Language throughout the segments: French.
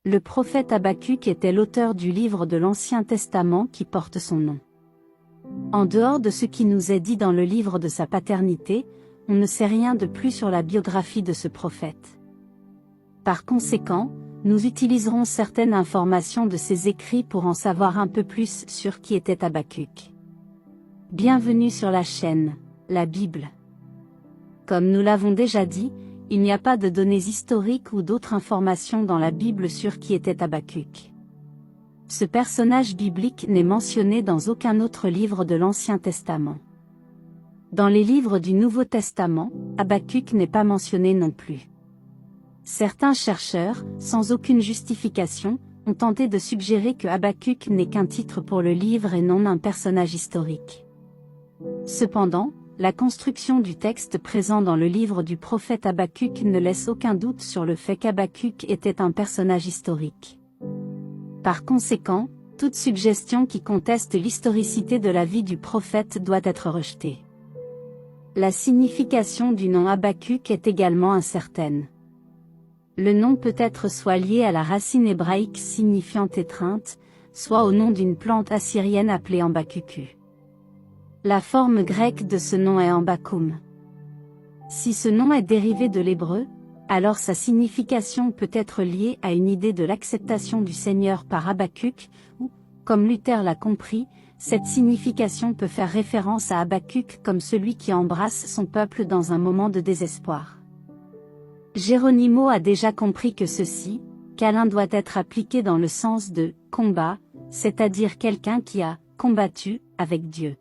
Le prophète Habakkuk était l'auteur du livre de l'Ancien Testament qui porte son nom. En dehors de ce qui nous est dit dans le livre de sa paternité, on ne sait rien de plus sur la biographie de ce prophète. Par conséquent, nous utiliserons certaines informations de ses écrits pour en savoir un peu plus sur qui était Habakkuk. Bienvenue sur la chaîne, la Bible. Comme nous l'avons déjà dit, il n'y a pas de données historiques ou d'autres informations dans la Bible sur qui était Habakkuk. Ce personnage biblique n'est mentionné dans aucun autre livre de l'Ancien Testament. Dans les livres du Nouveau Testament, Habakkuk n'est pas mentionné non plus. Certains chercheurs, sans aucune justification, ont tenté de suggérer que Habakkuk n'est qu'un titre pour le livre et non un personnage historique. Cependant, la construction du texte présent dans le livre du prophète Habakkuk ne laisse aucun doute sur le fait qu'Habakkuk était un personnage historique. Par conséquent, toute suggestion qui conteste l'historicité de la vie du prophète doit être rejetée. La signification du nom Habakkuk est également incertaine. Le nom peut être soit lié à la racine hébraïque signifiant étreinte, soit au nom d'une plante assyrienne appelée Ambakuku. La forme grecque de ce nom est Ambakum. Si ce nom est dérivé de l'hébreu, alors sa signification peut être liée à une idée de l'acceptation du Seigneur par Habakkuk, ou, comme Luther l'a compris, cette signification peut faire référence à Habakkuk comme celui qui embrasse son peuple dans un moment de désespoir. Geronimo a déjà compris que ceci, câlin doit être appliqué dans le sens de « combat », c'est-à-dire quelqu'un qui a « combattu » avec Dieu.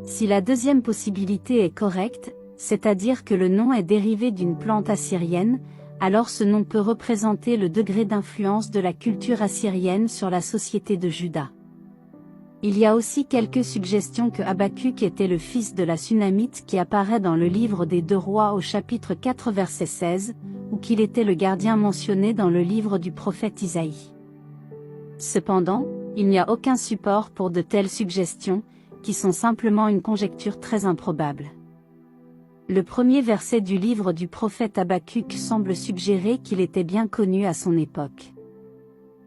Si la deuxième possibilité est correcte, c'est-à-dire que le nom est dérivé d'une plante assyrienne, alors ce nom peut représenter le degré d'influence de la culture assyrienne sur la société de Juda. Il y a aussi quelques suggestions que Habakkuk était le fils de la Sunamite qui apparaît dans le livre des 2 Rois au chapitre 4 verset 16, ou qu'il était le gardien mentionné dans le livre du prophète Isaïe. Cependant, il n'y a aucun support pour de telles suggestions, qui sont simplement une conjecture très improbable. Le premier verset du livre du prophète Habakkuk semble suggérer qu'il était bien connu à son époque.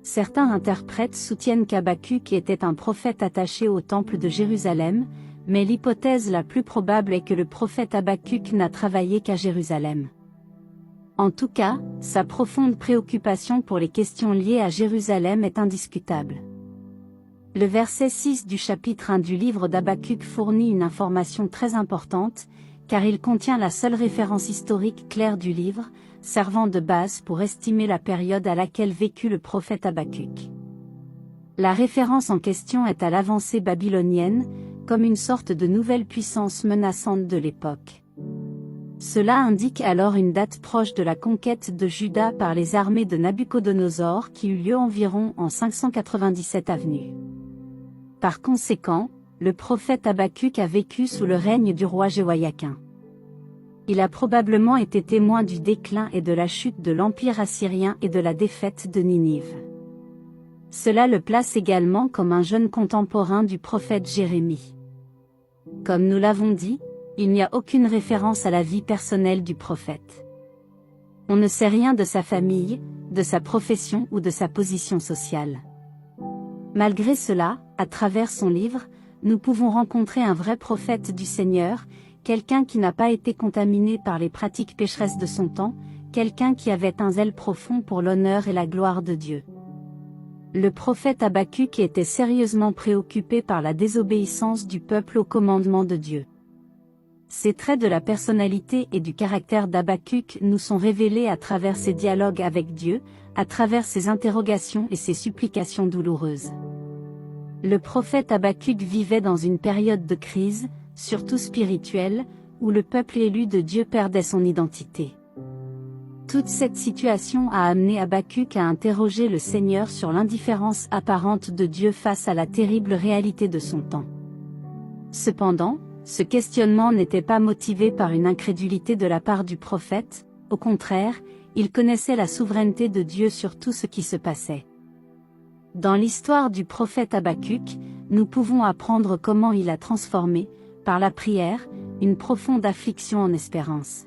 Certains interprètes soutiennent qu'Habakkuk était un prophète attaché au temple de Jérusalem, mais l'hypothèse la plus probable est que le prophète Habakkuk n'a travaillé qu'à Jérusalem. En tout cas, sa profonde préoccupation pour les questions liées à Jérusalem est indiscutable. Le verset 6 du chapitre 1 du livre d'Habakkuk fournit une information très importante, car il contient la seule référence historique claire du livre, servant de base pour estimer la période à laquelle vécut le prophète Habakkuk. La référence en question est à l'avancée babylonienne, comme une sorte de nouvelle puissance menaçante de l'époque. Cela indique alors une date proche de la conquête de Juda par les armées de Nabuchodonosor qui eut lieu environ en 597 avenue. Par conséquent, le prophète Habakkuk a vécu sous le règne du roi Jéhoïakim. Il a probablement été témoin du déclin et de la chute de l'empire assyrien et de la défaite de Ninive. Cela le place également comme un jeune contemporain du prophète Jérémie. Comme nous l'avons dit, il n'y a aucune référence à la vie personnelle du prophète. On ne sait rien de sa famille, de sa profession ou de sa position sociale. Malgré cela, à travers son livre, nous pouvons rencontrer un vrai prophète du Seigneur, quelqu'un qui n'a pas été contaminé par les pratiques pécheresses de son temps, quelqu'un qui avait un zèle profond pour l'honneur et la gloire de Dieu. Le prophète Habakkuk était sérieusement préoccupé par la désobéissance du peuple au commandement de Dieu. Ces traits de la personnalité et du caractère d'Habakkuk nous sont révélés à travers ses dialogues avec Dieu, à travers ses interrogations et ses supplications douloureuses. Le prophète Habakkuk vivait dans une période de crise, surtout spirituelle, où le peuple élu de Dieu perdait son identité. Toute cette situation a amené Habakkuk à interroger le Seigneur sur l'indifférence apparente de Dieu face à la terrible réalité de son temps. Cependant, ce questionnement n'était pas motivé par une incrédulité de la part du prophète, au contraire, il connaissait la souveraineté de Dieu sur tout ce qui se passait. Dans l'histoire du prophète Habakkuk, nous pouvons apprendre comment il a transformé, par la prière, une profonde affliction en espérance.